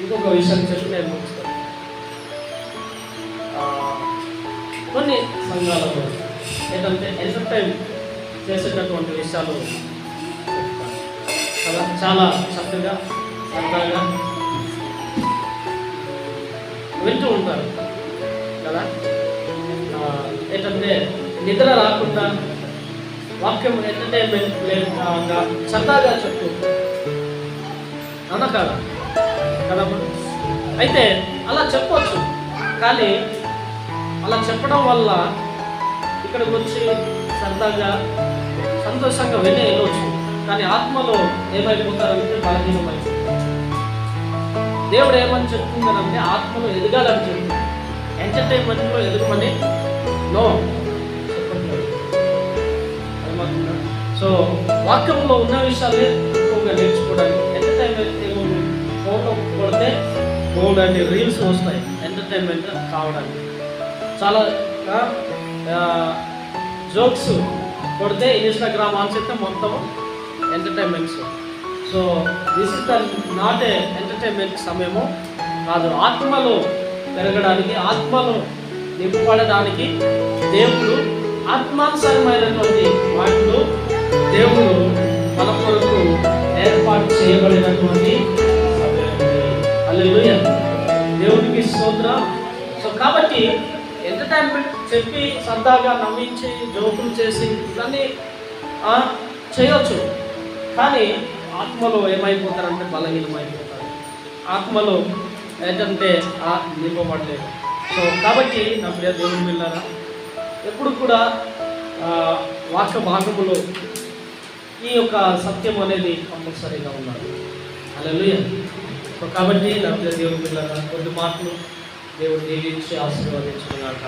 ఇంకొక విషయం చెప్పి నేను ముగిస్తాను. కొన్ని సంఘాలలో ఏంటంటే ఎంటర్టైన్ చేసేటటువంటి విషయాలు కదా, చాలా చక్కగా సరదాగా వింటూ ఉంటారు కదా. ఏంటంటే నిద్ర రాకుండా వాక్యం ఎంటర్టైన్మెంట్ లేకుండా సరదాగా చెప్తూ అవునా కదా కదా. అయితే అలా చెప్పవచ్చు, కానీ అలా చెప్పడం వల్ల ఇక్కడికి వచ్చి సరదాగా సంతోషంగా వెళ్ళవచ్చు, కానీ ఆత్మలో ఏమైపోతారంటే బలహీనమైపోతారు. దేవుడు ఏమని చెప్తుందనంటే ఆత్మలో ఎదగాలని చెప్తుంది, ఎంటర్టైన్మెంట్లో ఎదగమని నో చెప్పట్లేదు. ఏమవుతుందా? సో వాక్యంలో ఉన్న విషయాలే ఎక్కువగా నేర్చుకోవడానికి. ఎంటర్టైన్మెంట్ ఏమో ఫోన్లో కొడితే ఫోన్ అంటే రీల్స్ వస్తాయి ఎంటర్టైన్మెంట్ కావడానికి. చాలా జోక్స్ కొడితే ఇన్స్టాగ్రామ్ ఆన్ చేస్తే మొత్తం entertainments. So this is the not a entertainment సమయము కాదు. ఆత్మలో పెరగడానికి, ఆత్మలో నింపబడడానికి దేవుడు ఆత్మానుసారమైనటువంటి వాటిలో దేవుడు మన కొరకు ఏర్పాటు చేయబడినటువంటి హల్లెలూయా, దేవునికి స్తోత్రం. సో కాబట్టి ఎంటర్టైన్మెంట్ చెప్పి సరదాగా నవ్వించి జోకులు చేసి ఇవన్నీ చేయవచ్చు, కానీ ఆత్మలో ఏమైపోతారంటే బలహీనమైపోతారు. ఆత్మలో ఏంటంటే నింపబడలేదు. సో కాబట్టి నా ప్రియ దేవుని పిల్లరా, ఎప్పుడు కూడా వాక్య భాగములో ఈ యొక్క సత్యం అనేది కంపల్సరీగా ఉండాలి. హల్లెలూయా. సో కాబట్టి నా ప్రియ దేవుని పిల్లరా, కొద్ది మాటలు దేవుడు దీవించి ఆశీర్వదించుకున్నాక